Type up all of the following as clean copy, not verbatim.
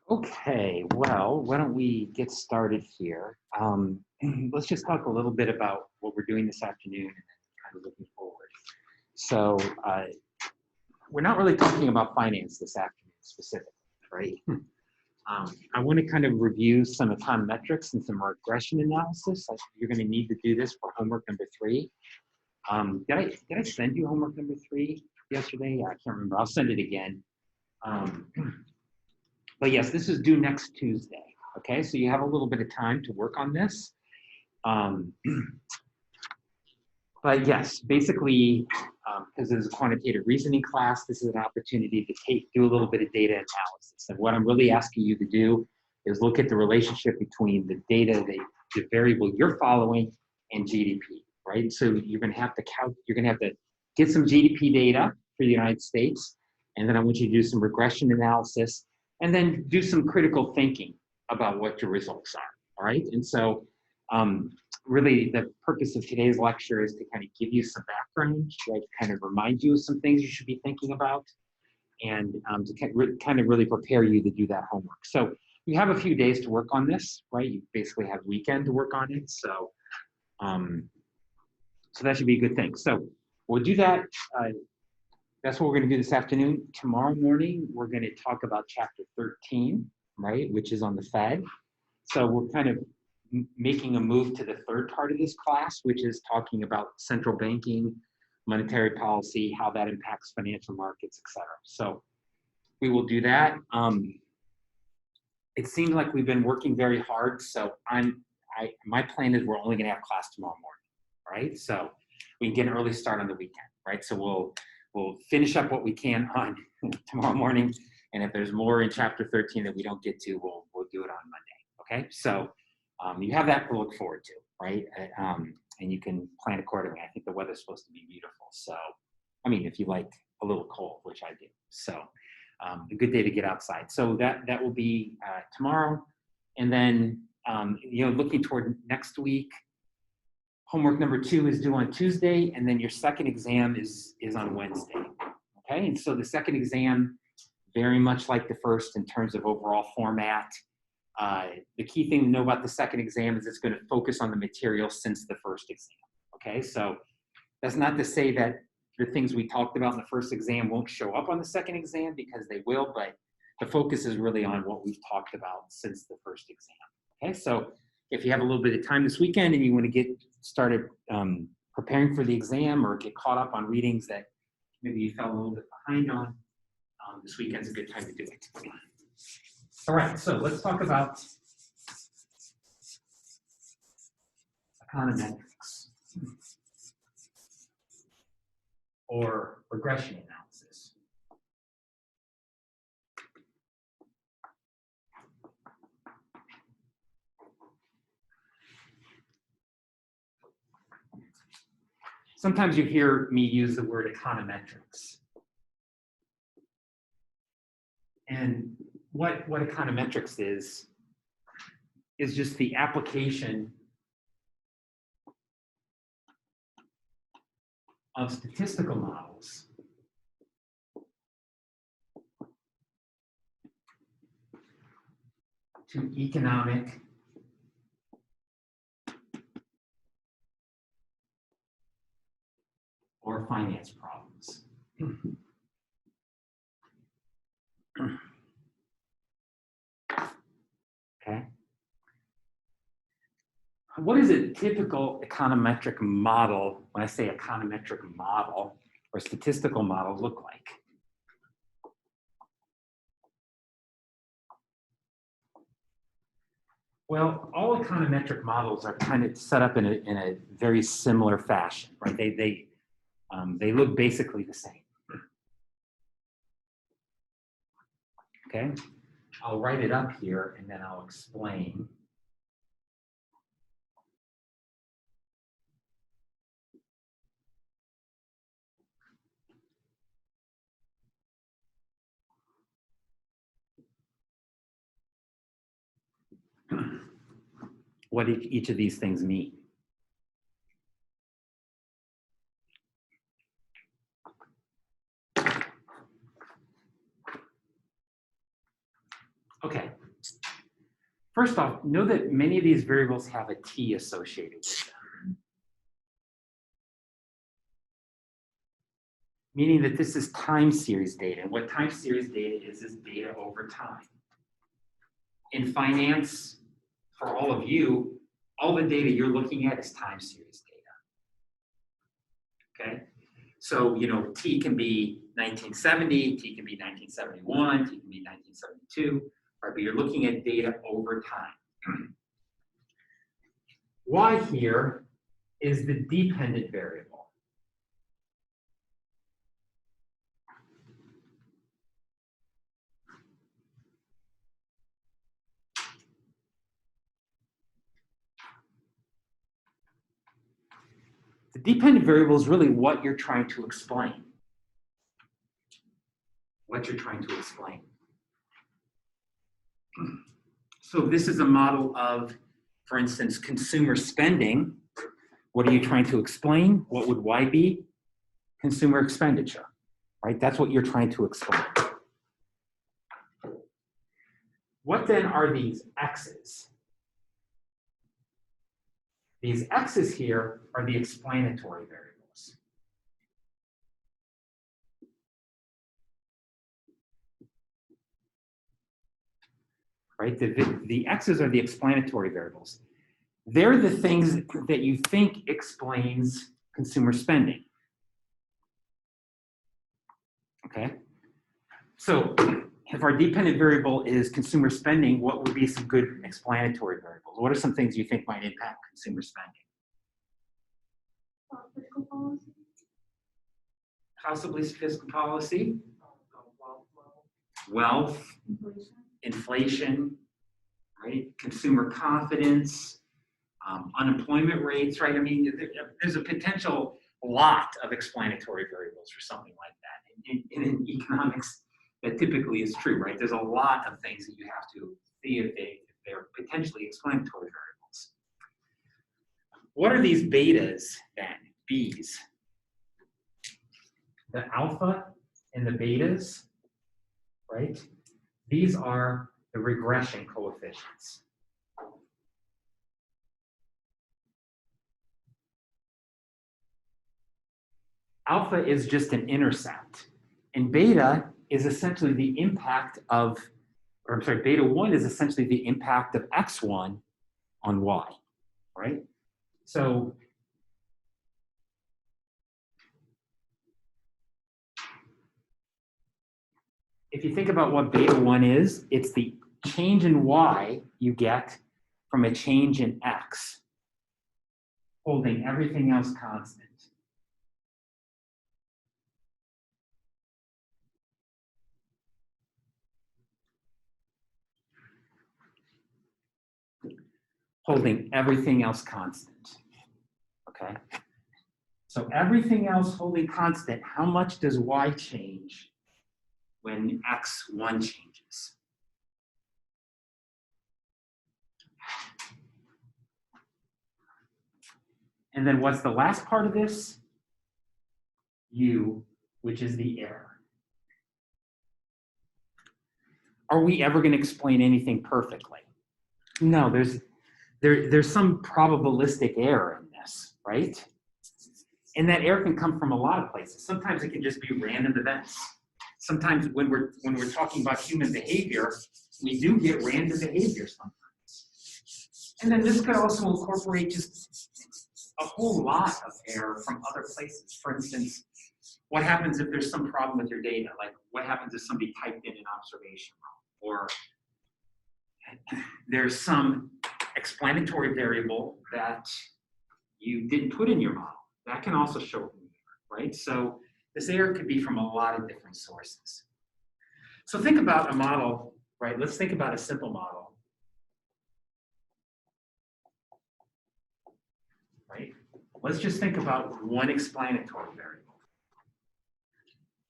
Okay, well, why don't we get started here? Let's just talk a little bit about what we're doing this afternoon and then kind of looking forward. So, we're not really talking about finance this afternoon specifically, right? I want to kind of review some econometrics and some regression analysis. You're going to need to do this for homework number 3. Did I send you homework number 3 yesterday? I can't remember. I'll send it again. But yes, this is due next Tuesday. Okay, so you have a little bit of time to work on this. But yes, basically, because this is a quantitative reasoning class, this is an opportunity to do a little bit of data analysis. And what I'm really asking you to do is look at the relationship between the data, the variable you're following, and GDP, right? So you're going to have to get some GDP data for the United States, and then I want you to do some regression analysis, and then do some critical thinking about what your results are, all right? And so really the purpose of today's lecture is to kind of give you some background, right? Kind of remind you of some things you should be thinking about, and to kind of really prepare you to do that homework. So you have a few days to work on this, right? You basically have weekend to work on it. So, so that should be a good thing. So we'll do that. That's what we're going to do this afternoon. Tomorrow morning, we're going to talk about chapter 13, right, which is on the Fed. So we're kind of making a move to the third part of this class, which is talking about central banking, monetary policy, how that impacts financial markets, et cetera. So we will do that. It seems like we've been working very hard. So my plan is we're only going to have class tomorrow morning, right? So we can get an early start on the weekend, right? So we'll finish up what we can on tomorrow morning, and if there's more in chapter 13 that we don't get to, we'll do it on Monday. Okay, so you have that to look forward to, right? And you can plan accordingly. I think the weather's supposed to be beautiful, so I mean, if you like a little cold, which I do, so a good day to get outside. So that will be tomorrow, and then looking toward next week. Homework number 2 is due on Tuesday, and then your second exam is on Wednesday. Okay, and so the second exam, very much like the first in terms of overall format. The key thing to know about the second exam is it's going to focus on the material since the first exam. Okay, so that's not to say that the things we talked about in the first exam won't show up on the second exam, because they will, but the focus is really on what we've talked about since the first exam. Okay, so if you have a little bit of time this weekend and you want to get started preparing for the exam or get caught up on readings that maybe you fell a little bit behind on, this weekend's a good time to do it. All right, so let's talk about econometrics or regression analysis. Sometimes you hear me use the word econometrics. And what econometrics is just the application of statistical models to economic or finance problems. Okay. What is a typical econometric model, when I say econometric model or statistical model, look like? Well, all econometric models are kind of set up in a very similar fashion, right? They look basically the same. Okay, I'll write it up here and then I'll explain. What each of these things mean. Okay, First off, know that many of these variables have a t associated with them, meaning that this is time series data. And what time series data is data over time. In finance, for all of you, all the data you're looking at is time series data. Okay? So, you know, T can be 1970, T can be 1971, T can be 1972, right? But you're looking at data over time. Y here is the dependent variable. The dependent variable is really what you're trying to explain. What you're trying to explain. So this is a model of, for instance, consumer spending. What are you trying to explain? What would Y be? Consumer expenditure, right? That's what you're trying to explain. What then are these X's? These X's here are the explanatory variables. Right? The X's are the explanatory variables. They're the things that you think explains consumer spending. Okay? So if our dependent variable is consumer spending, what would be some good explanatory variables? What are some things you think might impact consumer spending? Fiscal policy. Possibly fiscal policy, wealth, inflation, right? Consumer confidence, unemployment rates, right? I mean, there's a potential lot of explanatory variables for something like that. In economics, that typically is true, right? There's a lot of things that you have to see if they're potentially explanatory variables. What are these betas then, B's? The alpha and the betas, right? These are the regression coefficients. Alpha is just an intercept, and beta is essentially the impact of, or I'm sorry, beta 1 is essentially the impact of x1 on y, right? So if you think about what beta 1 is, it's the change in y you get from a change in x, holding everything else constant. Holding everything else constant, okay? So everything else holding constant, how much does y change when x1 changes? And then what's the last part of this? U, which is the error. Are we ever going to explain anything perfectly? No, there's some probabilistic error in this, right? And that error can come from a lot of places. Sometimes it can just be random events. Sometimes when we're talking about human behavior, we do get random behavior sometimes. And then this could also incorporate just a whole lot of error from other places. For instance, what happens if there's some problem with your data? Like what happens if somebody typed in an observation wrong? Or there's some explanatory variable that you didn't put in your model. That can also show up in the error, right? So this error could be from a lot of different sources. So think about a model, right? Let's think about a simple model, right? Let's just think about one explanatory variable.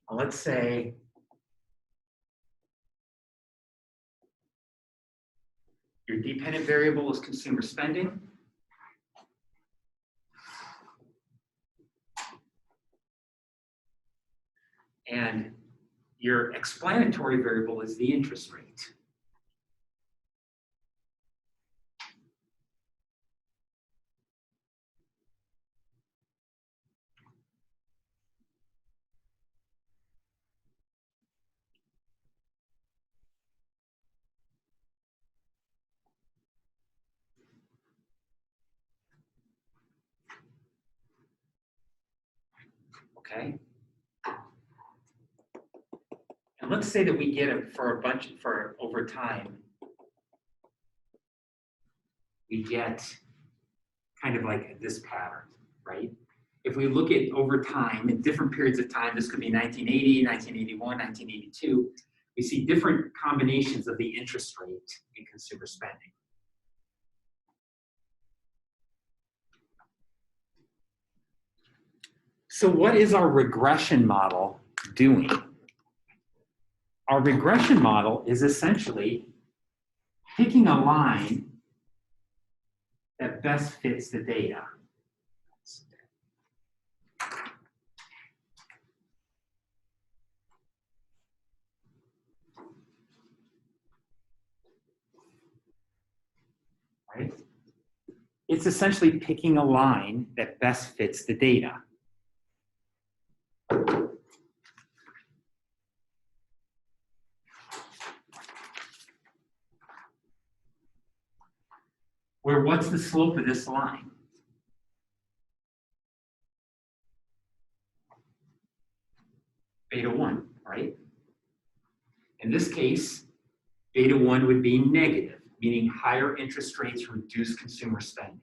Let's say your dependent variable is consumer spending. And your explanatory variable is the interest rate. okay? And let's say that we get it for over time, we get kind of like this pattern, right? If we look at over time, in different periods of time, this could be 1980, 1981, 1982, we see different combinations of the interest rate in consumer spending. So what is our regression model doing? Our regression model is essentially picking a line that best fits the data. Right? It's essentially picking a line that best fits the data. Where what's the slope of this line? Beta 1, right? In this case, beta 1 would be negative, meaning higher interest rates reduce consumer spending.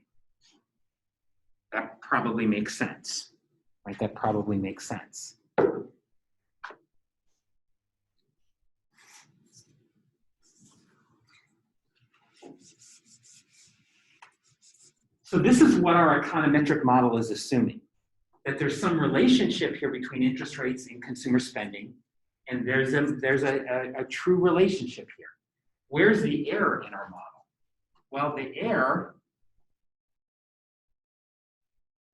That probably makes sense, right? That probably makes sense. So this is what our econometric model is assuming, that there's some relationship here between interest rates and consumer spending, and there's a true relationship here. Where's the error in our model? Well, the error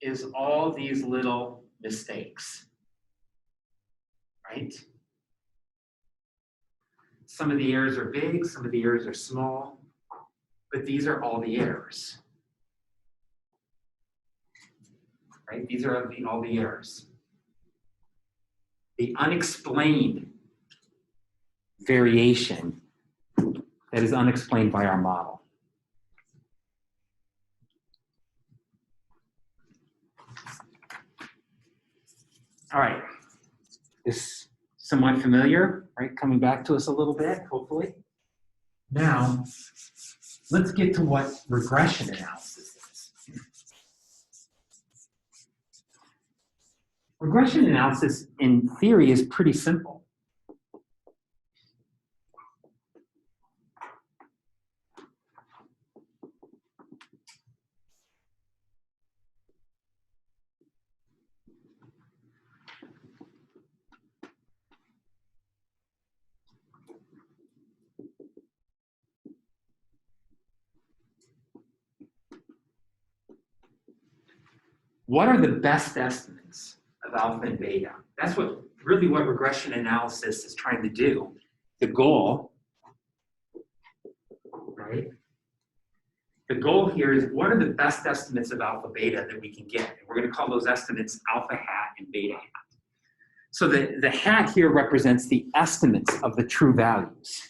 is all these little mistakes, right? Some of the errors are big, some of the errors are small, but these are all the errors. Right? These are all the errors. The unexplained variation that is unexplained by our model. All right, this somewhat familiar, right? Coming back to us a little bit, hopefully. Now, let's get to what regression analysis is. Regression analysis, in theory, is pretty simple. What are the best estimates of alpha and beta? That's really what regression analysis is trying to do. The goal, right? The goal here is what are the best estimates of alpha beta that we can get? And we're going to call those estimates alpha hat and beta hat. So the hat here represents the estimates of the true values.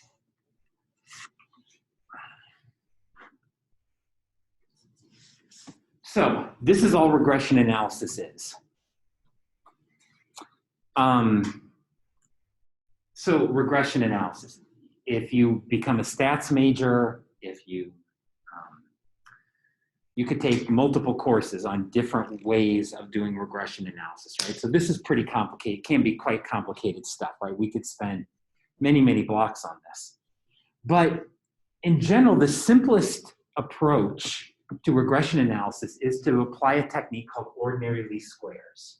So this is all regression analysis is. So regression analysis, if you become a stats major, if you could take multiple courses on different ways of doing regression analysis, right? So this is pretty complicated, can be quite complicated stuff, right? We could spend many, many blocks on this. But in general, the simplest approach to regression analysis is to apply a technique called ordinary least squares.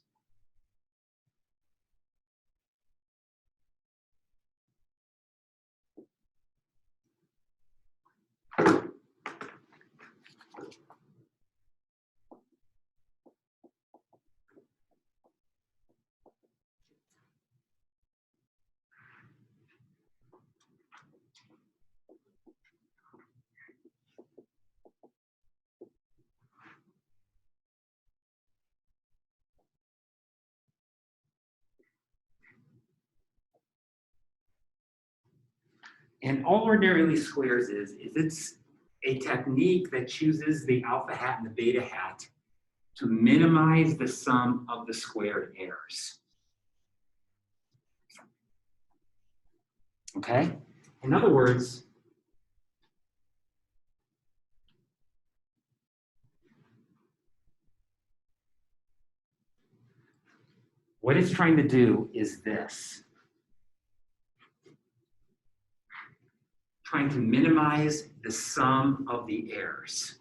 And all ordinary least squares is it's a technique that chooses the alpha hat and the beta hat to minimize the sum of the squared errors. Okay? In other words, what it's trying to do is this. Trying to minimize the sum of the errors.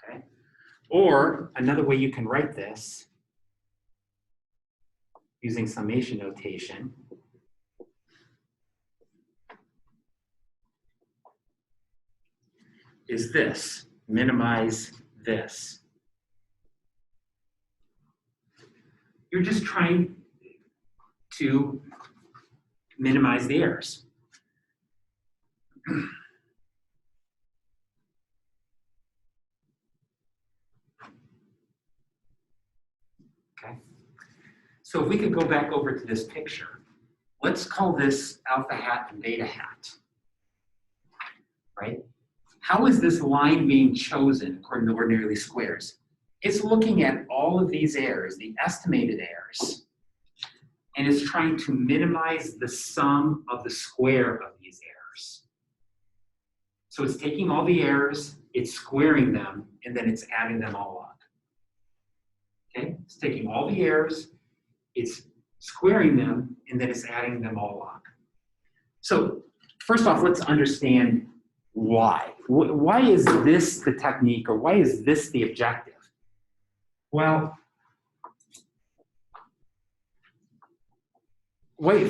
Okay? Or another way you can write this using summation notation is this, minimize this. You're just trying to minimize the errors. Okay. So if we could go back over to this picture, let's call this alpha hat and beta hat, right? How is this line being chosen according to ordinary least squares? It's looking at all of these errors, the estimated errors, and it's trying to minimize the sum of the square of these errors. So it's taking all the errors, it's squaring them, and then it's adding them all up. Okay? It's taking all the errors, it's squaring them, and then it's adding them all up. So first off, let's understand why. Why is this the technique, or why is this the objective? Well,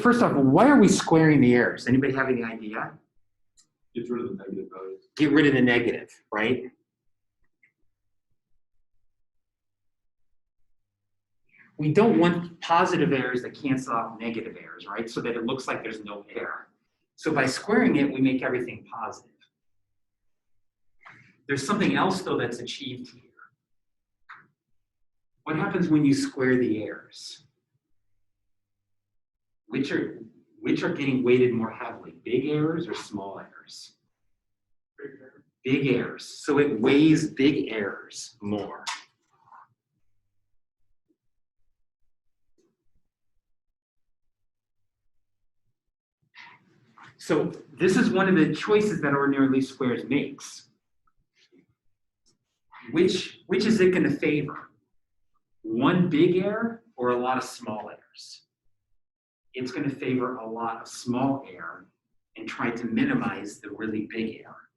first off, why are we squaring the errors? Anybody have any idea? Get rid of the negative values. Get rid of the negative, right? We don't want positive errors that cancel out negative errors, right? So that it looks like there's no error. So by squaring it, we make everything positive. There's something else, though, that's achieved here. What happens when you square the errors? Which are getting weighted more heavily, big errors or small errors? Big errors. So it weighs big errors more. So this is one of the choices that ordinary least squares makes. Which is it going to favor? One big error or a lot of small errors? It's going to favor a lot of small error and try to minimize the really big error.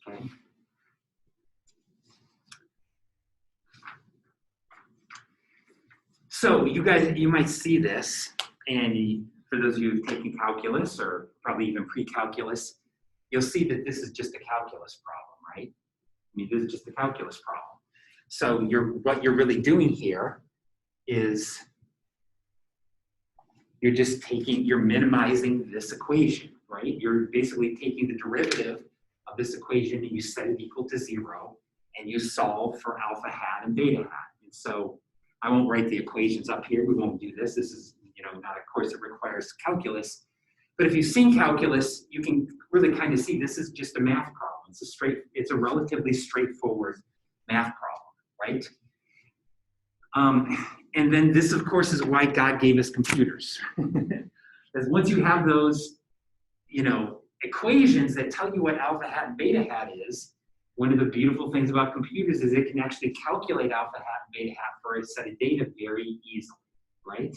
Okay? So you guys, you might see this, and for those of you who've taken calculus or probably even pre-calculus, you'll see that this is just a calculus problem, right? I mean, this is just a calculus problem. So what you're really doing here is you're minimizing this equation, right? You're basically taking the derivative of this equation and you set it equal to 0 and you solve for alpha hat and beta hat. And so I won't write the equations up here. We won't do this. This is, not a course that requires calculus. But if you've seen calculus, you can really kind of see this is just a math problem. It's a relatively straightforward math problem, right? And then this, of course, is why God gave us computers. Because once you have those, equations that tell you what alpha hat and beta hat is, one of the beautiful things about computers is it can actually calculate alpha hat and beta hat for a set of data very easily, right?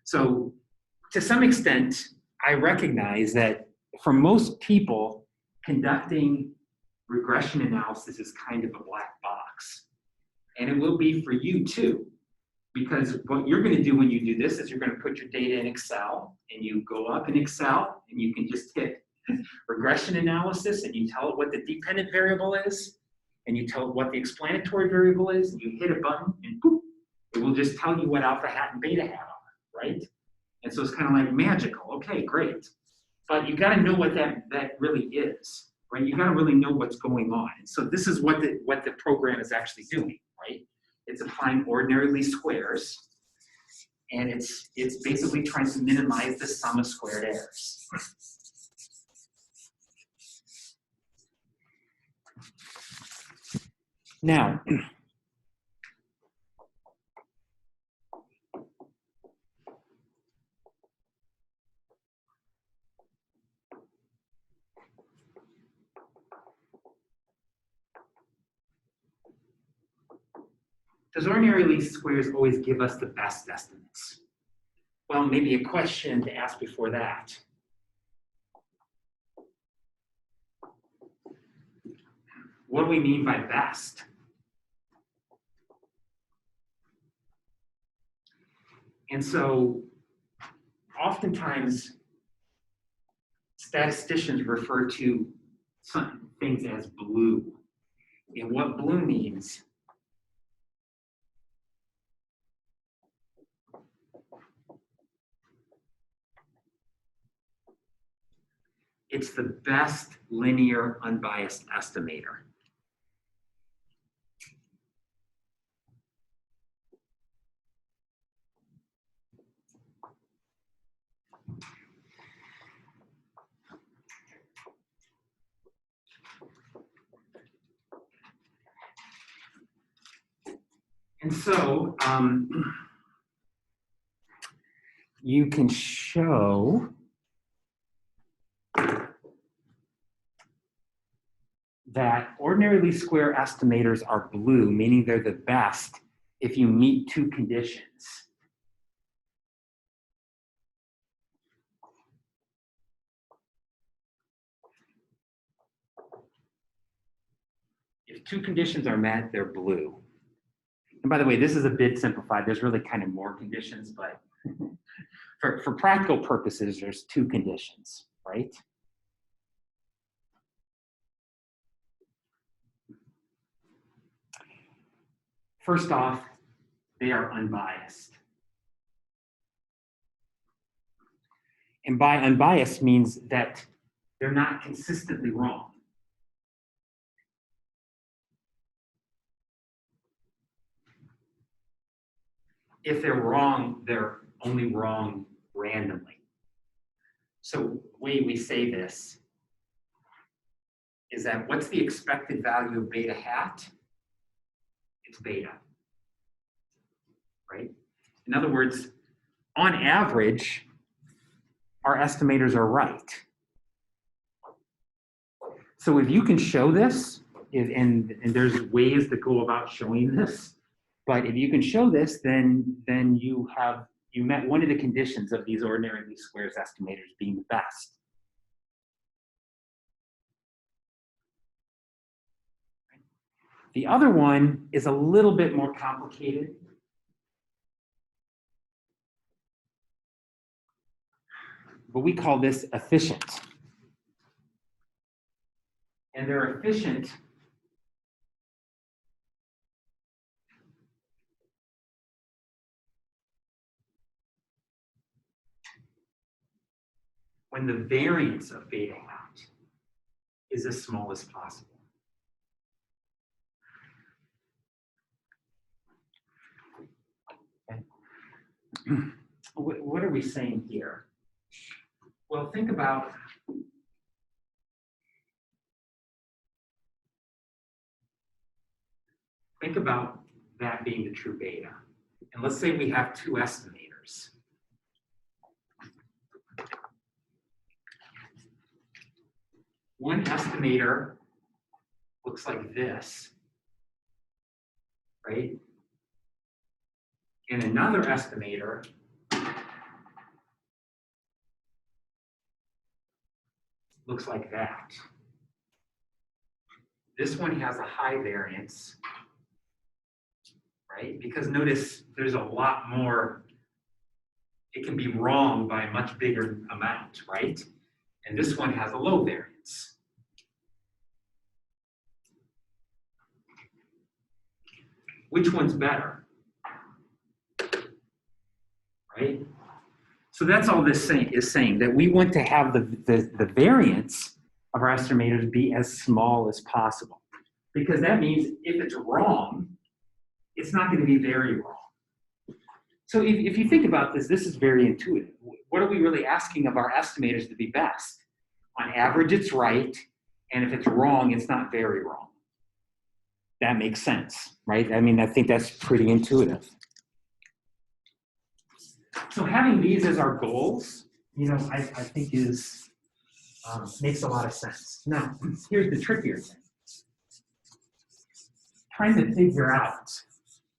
So to some extent, I recognize that for most people, conducting regression analysis is kind of a black box. And it will be for you too. Because what you're going to do when you do this is you're going to put your data in Excel, and you go up in Excel, and you can just hit regression analysis, and you tell it what the dependent variable is, and you tell it what the explanatory variable is, and you hit a button, and boop, it will just tell you what alpha hat and beta hat are, right? And so it's kind of like magical. Okay, great. But you got to know what that really is, right? You got to really know what's going on. And so this is what the program is actually doing, right? It's applying ordinary least squares, and it's basically trying to minimize the sum of squared errors. Now, does ordinary least squares always give us the best estimates? Well, maybe a question to ask before that. What do we mean by best? And so oftentimes statisticians refer to some things as blue. And what blue means it's the best linear unbiased estimator. And so you can show that ordinary least square estimators are blue, meaning they're the best if you meet two conditions. If two conditions are met, they're blue. And by the way, this is a bit simplified. There's really kind of more conditions, but for practical purposes, there's two conditions, right? First off, they are unbiased. And by unbiased means that they're not consistently wrong. If they're wrong, they're only wrong randomly. So the way we say this is that what's the expected value of beta hat? It's beta, right? In other words, on average, our estimators are right. So if you can show this, and there's ways to go about showing this, but if you can show this, then you met one of the conditions of these ordinary least squares estimators being the best. The other one is a little bit more complicated. But we call this efficient. And they're efficient when the variance of beta hat is as small as possible. Okay. What are we saying here? Well, think about that being the true beta. And let's say we have two estimators. One estimator looks like this, right? And another estimator looks like that. This one has a high variance, right? Because notice there's a lot more, it can be wrong by a much bigger amount, right? And this one has a low variance. Which one's better? Right? So that's all this is saying, that we want to have the variance of our estimators be as small as possible. Because that means if it's wrong, it's not going to be very wrong. So if you think about this, this is very intuitive. What are we really asking of our estimators to be best? On average, it's right. And if it's wrong, it's not very wrong. that makes sense, right? I mean, I think that's pretty intuitive. So having these as our goals, you know, I think is makes a lot of sense. Now, here's the trickier thing. Trying to figure out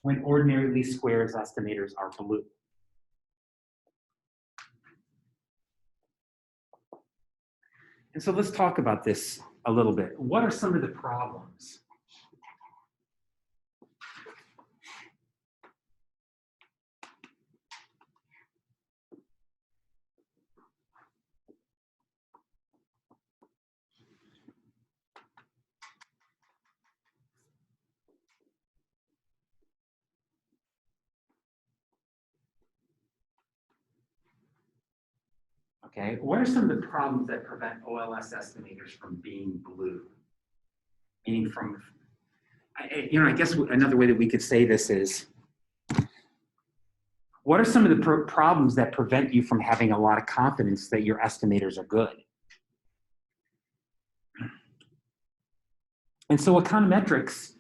when ordinary least squares estimators are blue. And so let's talk about this a little bit. What are some of the problems? Okay, what are some of the problems that prevent OLS estimators from being blue? Meaning from, you know, I guess another way that we could say this is, what are some of the problems that prevent you from having a lot of confidence that your estimators are good? And so econometrics,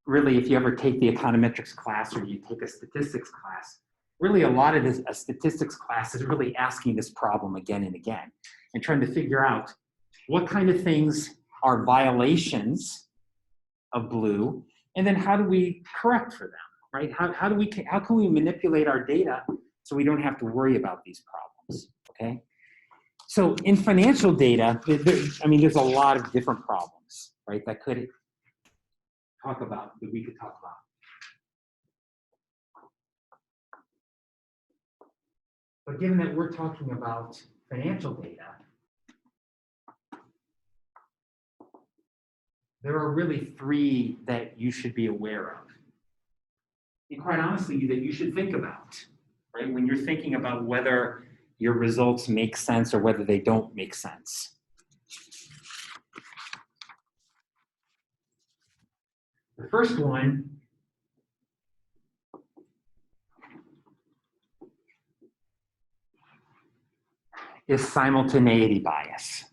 really, if you ever take the econometrics class or you take a statistics class, really a lot of this, a statistics class is really asking this problem again and again and trying to figure out what kind of things are violations of blue, and then how do we correct for them, right? How can we manipulate our data so we don't have to worry about these problems, okay? So in financial data, there's a lot of different problems, right, that we could talk about. But given that we're talking about financial data, there are really three that you should be aware of. And quite honestly, that you should think about, right? When you're thinking about whether your results make sense or whether they don't make sense. The first one is simultaneity bias.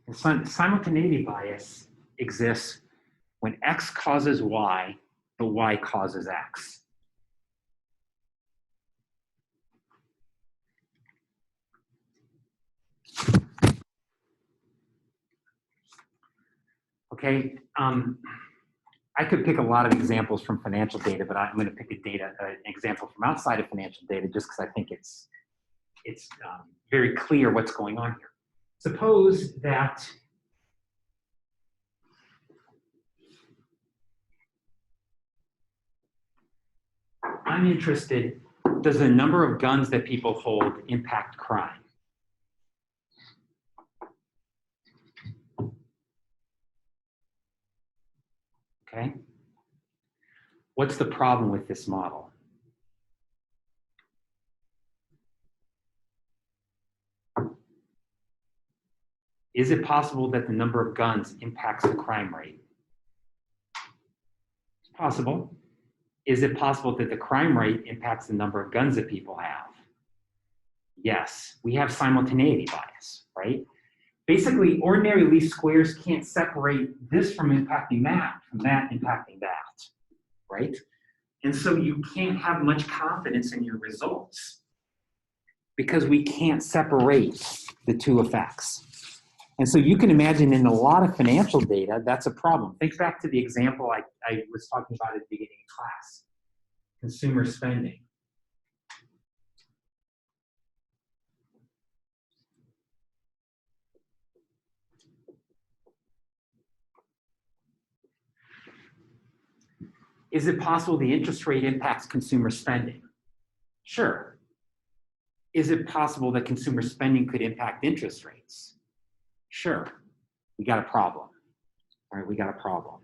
And simultaneity bias exists when X causes Y, but Y causes X. Okay, I could pick a lot of examples from financial data, but I'm going to pick an example from outside of financial data just because I think it's very clear what's going on here. Suppose that I'm interested, does the number of guns that people hold impact crime? Okay. What's the problem with this model? Is it possible that the number of guns impacts the crime rate? It's possible. Is it possible that the crime rate impacts the number of guns that people have? Yes, we have simultaneity bias, right? Basically, ordinary least squares can't separate this from impacting that, from that impacting that, right? And so you can't have much confidence in your results because we can't separate the two effects. And so you can imagine in a lot of financial data, that's a problem. Think back to the example I was talking about at the beginning of class, consumer spending. Is it possible the interest rate impacts consumer spending? Sure. Is it possible that consumer spending could impact interest rates? Sure. We got a problem. All right, we got a problem.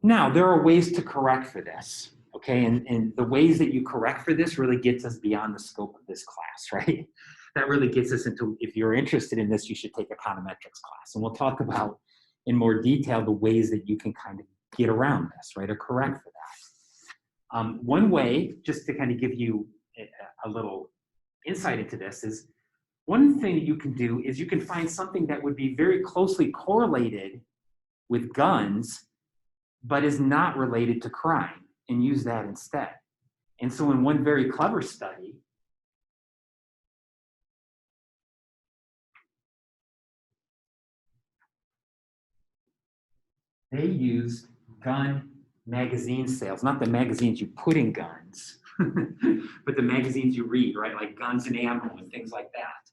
Now, there are ways to correct for this, okay? And the ways that you correct for this really gets us beyond the scope of this class, right? That really gets us into, if you're interested in this, you should take econometrics class. And we'll talk about in more detail the ways that you can kind of get around this, right, or correct for that. One way, just to kind of give you a little insight into this, is one thing that you can do is you can find something that would be very closely correlated with guns, but is not related to crime, and use that instead. And so in one very clever study, they used gun magazine sales, not the magazines you put in guns, but the magazines you read, right? Like Guns and Ammo and things like that.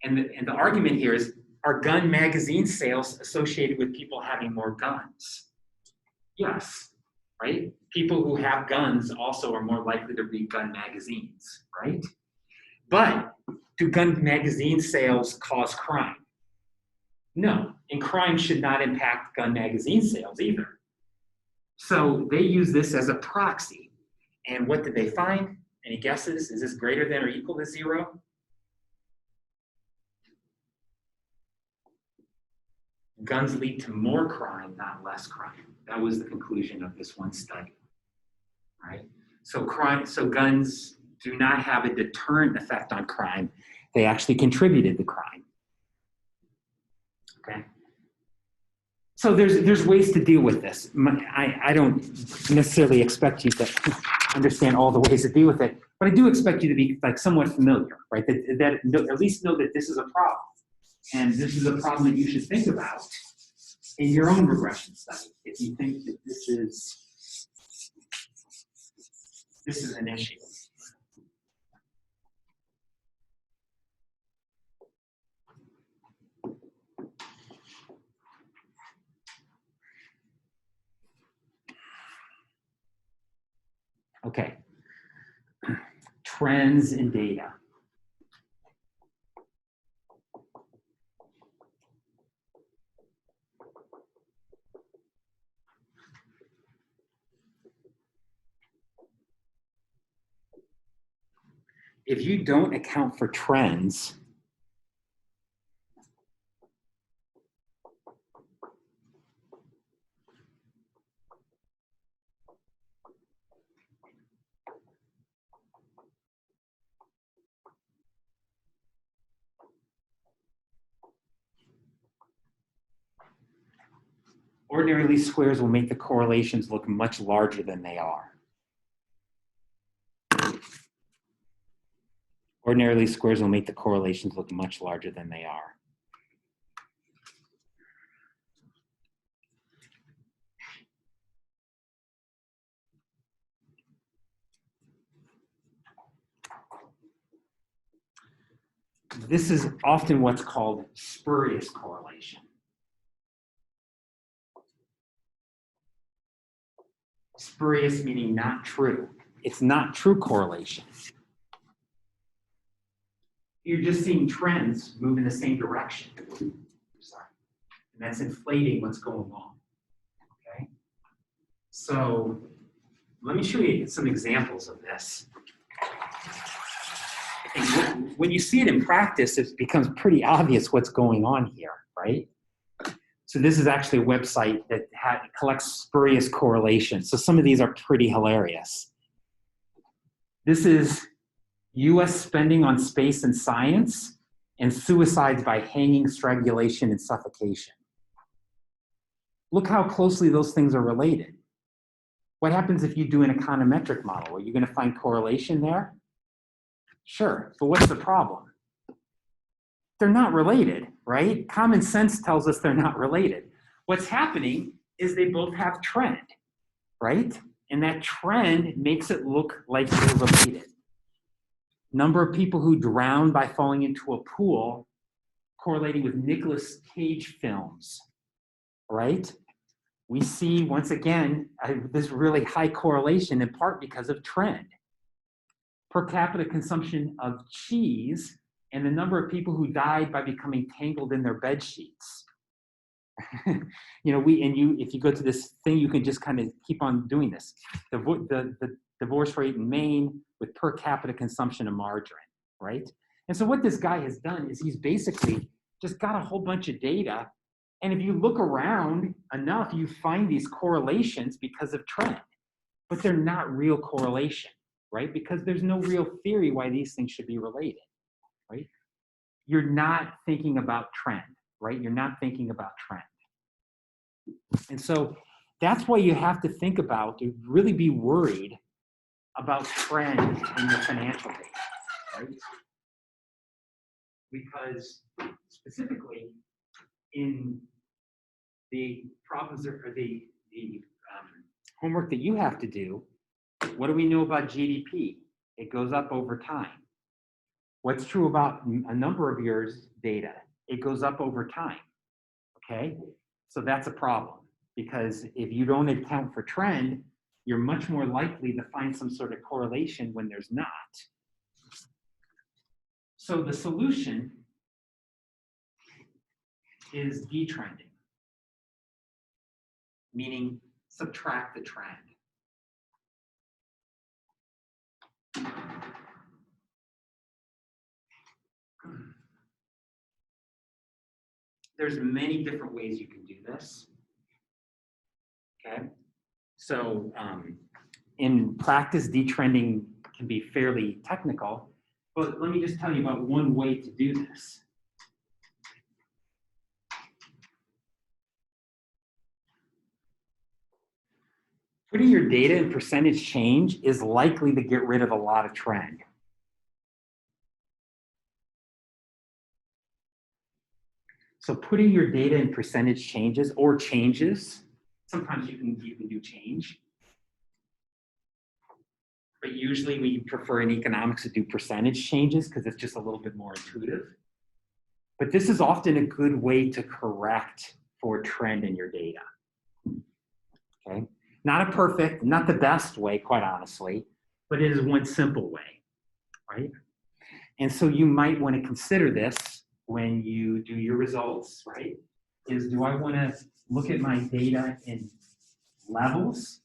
And the argument here is, are gun magazine sales associated with people having more guns? Yes, right? People who have guns also are more likely to read gun magazines, right? But do gun magazine sales cause crime? No, and crime should not impact gun magazine sales either. So they use this as a proxy. And what did they find? Any guesses? Is this greater than or equal to 0? Guns lead to more crime, not less crime. That was the conclusion of this one study, right? So guns do not have a deterrent effect on crime. They actually contributed to crime. Okay. So there's ways to deal with this. I don't necessarily expect you to understand all the ways to deal with it, but I do expect you to be like somewhat familiar, right? That at least know that this is a problem, and this is a problem that you should think about in your own regression study if you think that this is an issue. Okay, trends in data. If you don't account for trends, ordinary least squares will make the correlations look much larger than they are. Ordinary least squares will make the correlations look much larger than they are. This is often what's called spurious correlation. Spurious meaning not true. It's not true correlation. You're just seeing trends move in the same direction. Sorry. And that's inflating what's going on. Okay? So let me show you some examples of this. I think when you see it in practice, it becomes pretty obvious what's going on here, right? So this is actually a website that collects spurious correlations. So some of these are pretty hilarious. This is US spending on space and science and suicides by hanging, strangulation, and suffocation. Look how closely those things are related. What happens if you do an econometric model? Are you going to find correlation there? Sure, but what's the problem? They're not related, right? Common sense tells us they're not related. What's happening is they both have trend, right? And that trend makes it look like they're related. Number of people who drown by falling into a pool correlating with Nicolas Cage films, right? We see, once again, this really high correlation in part because of trend. Per capita consumption of cheese and the number of people who died by becoming tangled in their bed sheets. You know, if you go to this thing, you can just kind of keep on doing this. The divorce rate in Maine with per capita consumption of margarine, right? And so what this guy has done is he's basically just got a whole bunch of data And if you look around enough, you find these correlations because of trend, but they're not real correlation, right? Because there's no real theory why these things should be related, right? You're not thinking about trend, right? You're not thinking about trend. And so that's why you have to think about, to really be worried about trend in your financial data, right? Because specifically in the problems or the homework that you have to do, what do we know about GDP? It goes up over time. What's true about a number of years' data? It goes up over time, okay? So that's a problem, because if you don't account for trend, you're much more likely to find some sort of correlation when there's not. So the solution is detrending, meaning subtract the trend. There's many different ways you can do this, okay? So in practice, detrending can be fairly technical, but let me just tell you about one way to do this. Putting your data in percentage change is likely to get rid of a lot of trend. So putting your data in percentage changes or changes, sometimes you can do change. But usually we prefer in economics to do percentage changes because it's just a little bit more intuitive. But this is often a good way to correct for trend in your data. Okay? Not a perfect, not the best way, quite honestly, but it is one simple way, right? And so you might want to consider this when you do your results, right? Is, do I want to look at my data in levels,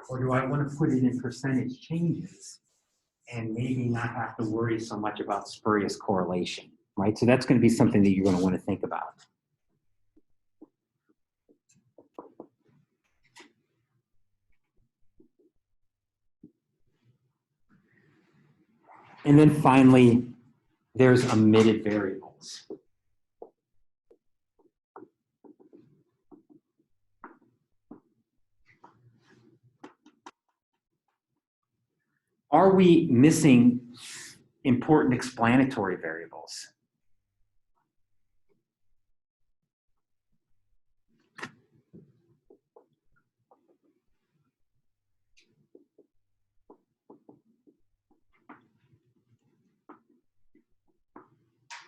or do I want to put it in percentage changes and maybe not have to worry so much about spurious correlation, right? So that's going to be something that you're going to want to think about. And then finally, there's omitted variables. Are we missing important explanatory variables?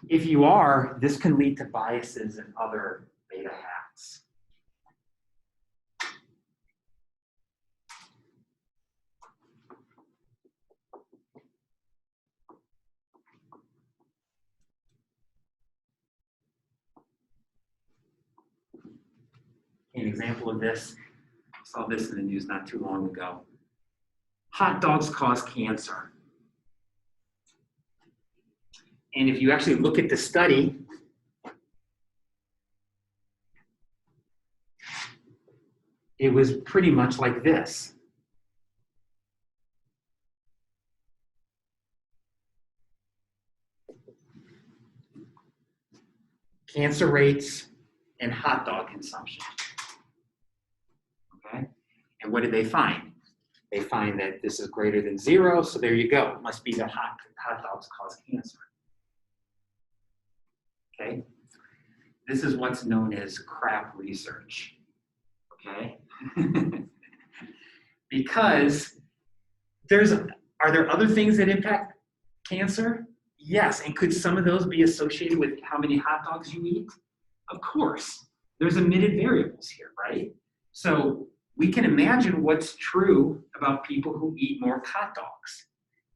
If you are, this can lead to biases and other data hacks. An example of this, I saw this in the news not too long ago. Hot dogs cause cancer. And if you actually look at the study, it was pretty much like this. Cancer rates and hot dog consumption. Okay? And what did they find? They find that this is greater than 0, so there you go. It must be that hot dogs cause cancer. Okay? This is what's known as crap research. Okay? Because are there other things that impact cancer? Yes, and could some of those be associated with how many hot dogs you eat? Of course. There's omitted variables here, right? So we can imagine what's true about people who eat more hot dogs.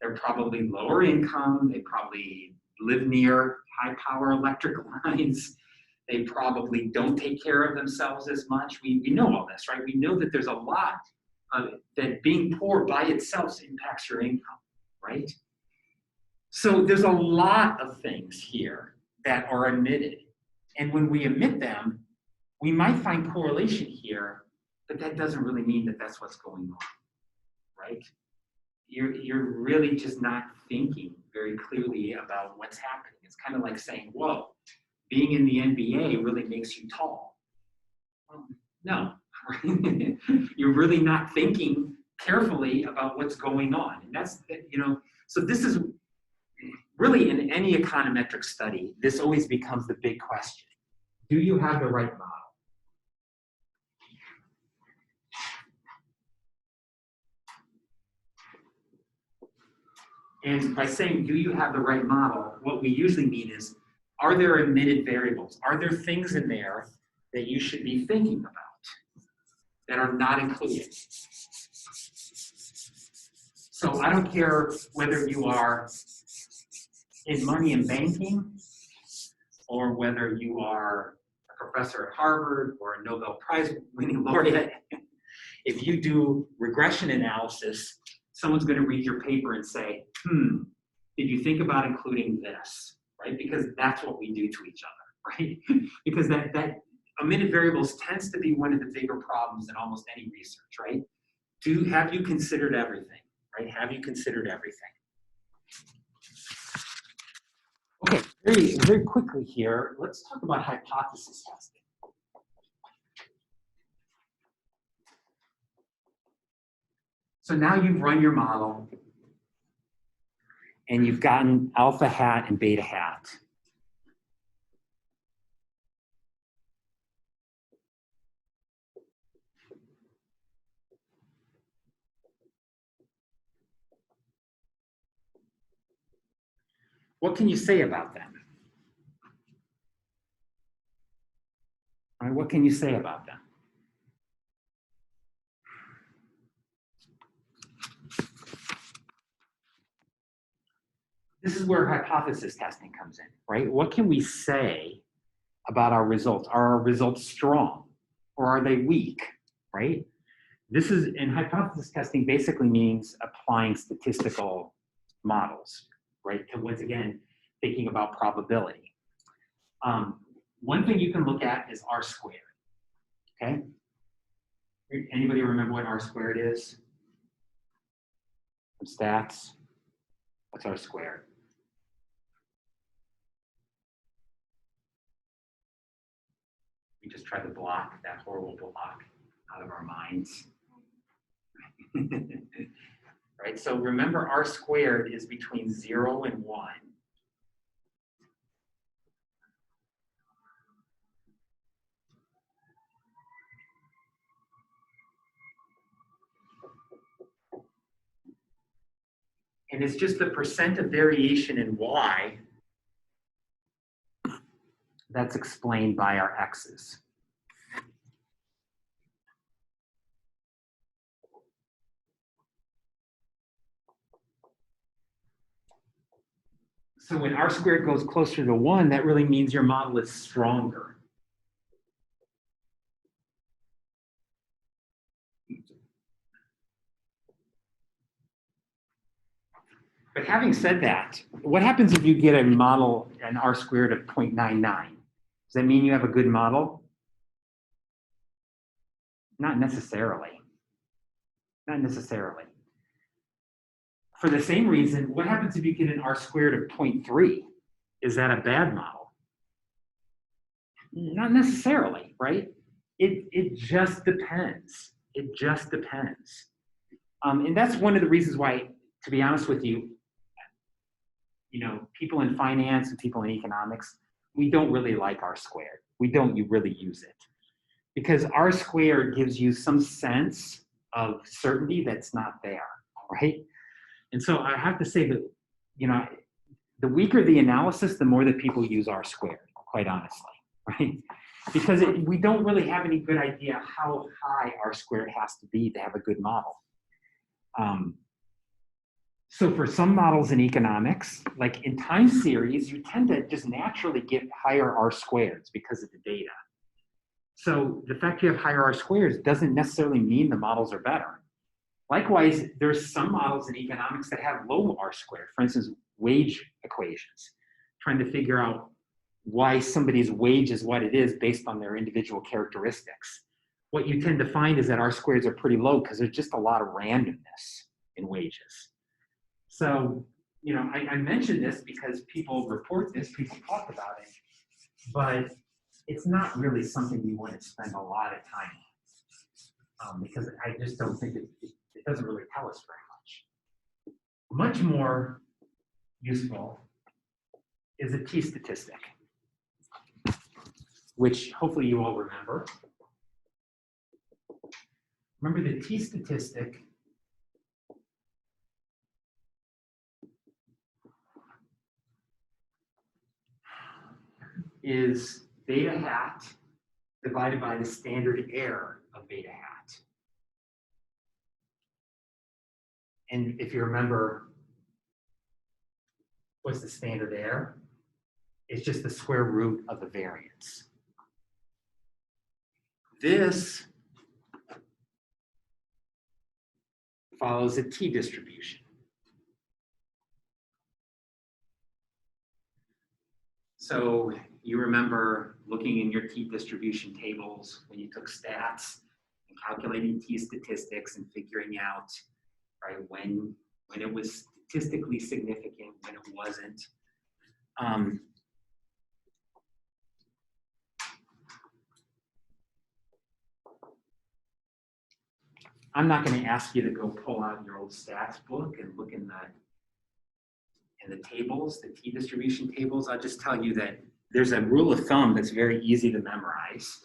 They're probably lower income, they probably live near high power electric lines, they probably don't take care of themselves as much. We know all this, right? We know that there's a lot that being poor by itself impacts your income, right? So there's a lot of things here that are omitted. And when we omit them, we might find correlation here, but that doesn't really mean that that's what's going on, right? You're really just not thinking very clearly about what's happening. It's kind of like saying, whoa, being in the NBA really makes you tall. Well, no, you're really not thinking carefully about what's going on. And that's, so this is really in any econometric study, this always becomes the big question. Do you have the right model? And by saying, do you have the right model, what we usually mean is, are there omitted variables? Are there things in there that you should be thinking about that are not included? So I don't care whether you are in money and banking, or whether you are a professor at Harvard or a Nobel Prize winning laureate. If you do regression analysis, someone's going to read your paper and say, did you think about including this, right? Because that's what we do to each other, right? Because that omitted variables tends to be one of the bigger problems in almost any research, right? Have you considered everything, right? Have you considered everything? Okay, very, very quickly here, let's talk about hypothesis testing. So now you've run your model and you've gotten alpha hat and beta hat. What can you say about them? All right, what can you say about them? This is where hypothesis testing comes in, right? What can we say about our results? Are our results strong or are they weak, right? This is, and hypothesis testing basically means applying statistical models, right? And once again, thinking about probability. One thing you can look at is R squared, okay? Anybody remember what R squared is? From stats? What's R squared? We just try to block that horrible block out of our minds. Right, so remember R squared is between 0 and 1. And it's just the percent of variation in Y that's explained by our X's. So when R squared goes closer to 1, that really means your model is stronger. But having said that, what happens if you get a model, an R squared of 0.99? Does that mean you have a good model? Not necessarily. Not necessarily. For the same reason, what happens if you get an R squared of 0.3? Is that a bad model? Not necessarily, right? It just depends. It just depends. And that's one of the reasons why, to be honest with you, people in finance and people in economics, we don't really like R squared. We don't really use it. Because R squared gives you some sense of certainty that's not there, right? And so I have to say that, the weaker the analysis, the more that people use R squared, quite honestly, right? Because we don't really have any good idea how high R squared has to be to have a good model. So for some models in economics, like in time series, you tend to just naturally get higher R squareds because of the data. So the fact you have higher R squareds doesn't necessarily mean the models are better. Likewise, there's some models in economics that have low R squared, for instance, wage equations, trying to figure out why somebody's wage is what it is based on their individual characteristics. What you tend to find is that R squareds are pretty low because there's just a lot of randomness in wages. So, you know, I mentioned this because people report this, people talk about it, but it's not really something you want to spend a lot of time on because I just don't think it doesn't really tell us very much. Much more useful is a t-statistic, which hopefully you all remember. Remember the t-statistic is beta hat divided by the standard error of beta hat. And if you remember, what's the standard error? It's just the square root of the variance. This follows a t-distribution. So you remember looking in your t-distribution tables when you took stats and calculating t-statistics and figuring out, right, when it was statistically significant, when it wasn't. I'm not going to ask you to go pull out your old stats book and look in the tables, the t-distribution tables. I'll just tell you that there's a rule of thumb that's very easy to memorize,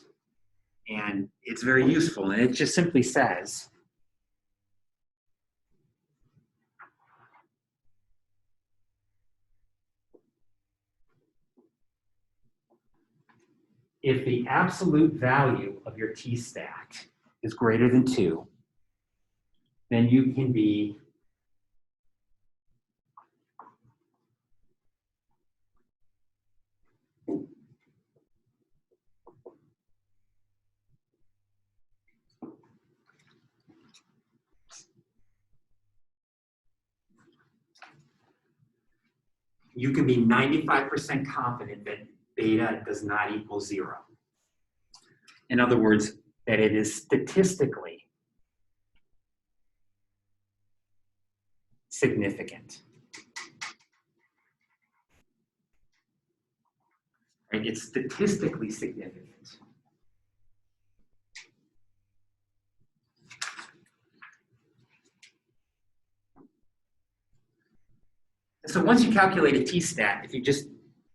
and it's very useful, and it just simply says, if the absolute value of your t-stat is greater than 2, then you can be you can be 95% confident that beta does not equal 0. In other words, that it is statistically significant. Right? It's statistically significant. So once you calculate a t-stat, if you just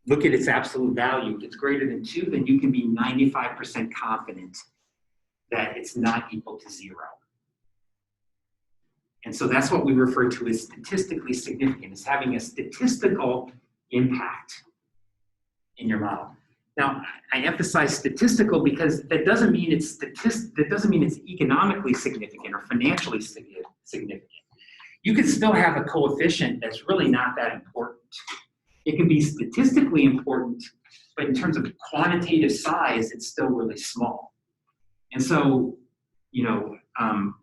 look at its absolute value, if it's greater than 2, then you can be 95% confident that it's not equal to 0. And so that's what we refer to as statistically significant. It's having a statistical impact in your model. Now, I emphasize statistical because that doesn't mean it's economically significant or financially significant. You can still have a coefficient that's really not that important. It can be statistically important, but in terms of quantitative size, it's still really small. And so, you know,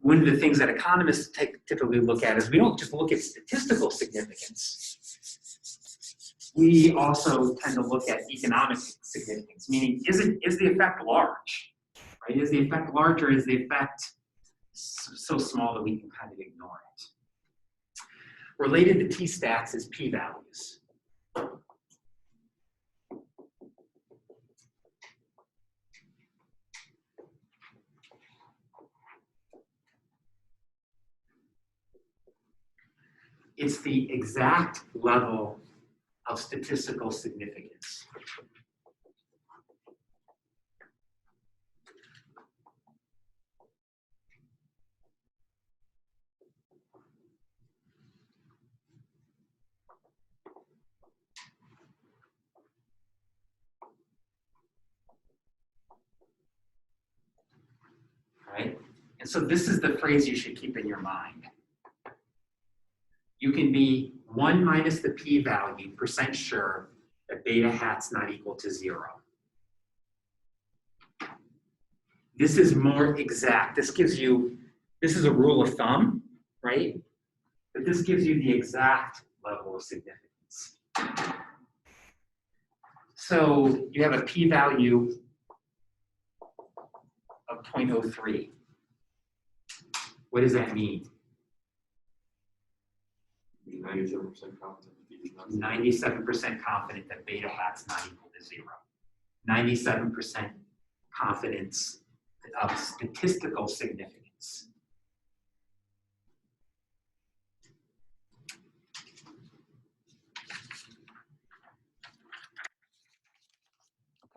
one of the things that economists typically look at is we don't just look at statistical significance. We also tend to look at economic significance, meaning is the effect large, right? Is the effect large, or is the effect so small that we can kind of ignore it? Related to t-stats is p-values. It's the exact level of statistical significance. Right? And so this is the phrase you should keep in your mind. You can be 1 minus the p-value % sure that beta hat's not equal to 0. This is more exact. This is a rule of thumb, right? But this gives you the exact level of significance. So you have a p-value of 0.03. What does that mean? 97% confident. 97% confident that beta hat's not equal to 0. 97% confidence of statistical significance.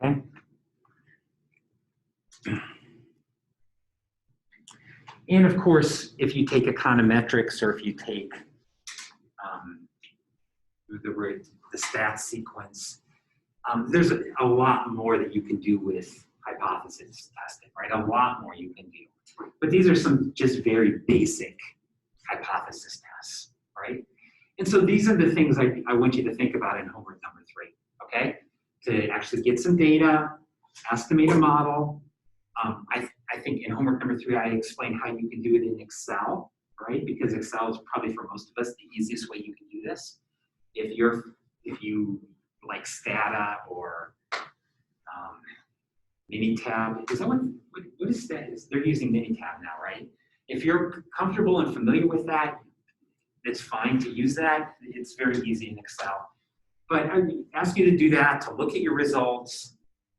Okay. And of course, if you take econometrics or if you take the stats sequence, there's a lot more that you can do with hypothesis testing, right? A lot more you can do. But these are some just very basic hypothesis tests, right? And so these are the things I want you to think about in homework number 3, okay? To actually get some data, estimate a model. I think in homework number 3, I explained how you can do it in Excel, right? Because Excel is probably for most of us the easiest way you can do this. If you like Stata or Minitab, is that what is that? They're using Minitab now, right? If you're comfortable and familiar with that, it's fine to use that. It's very easy in Excel. But I ask you to do that, to look at your results,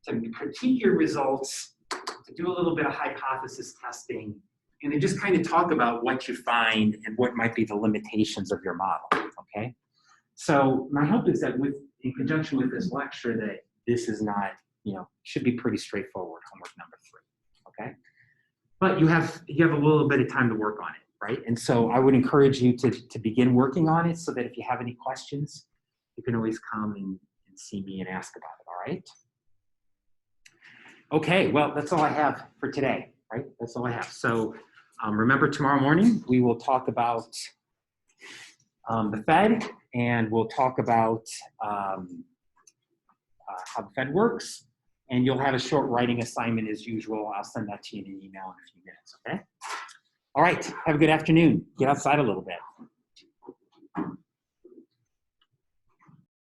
to critique your results, to do a little bit of hypothesis testing, and then just kind of talk about what you find and what might be the limitations of your model, okay? So my hope is that in conjunction with this lecture that this is not, should be pretty straightforward, homework number 3, okay? But you have a little bit of time to work on it, right? And so I would encourage you to begin working on it so that if you have any questions, you can always come and see me and ask about it, all right? Okay, well, that's all I have for today, right? That's all I have. So remember tomorrow morning, we will talk about the Fed, and we'll talk about how the Fed works, and you'll have a short writing assignment as usual. I'll send that to you in an email in a few minutes, okay? All right, have a good afternoon. Get outside a little bit.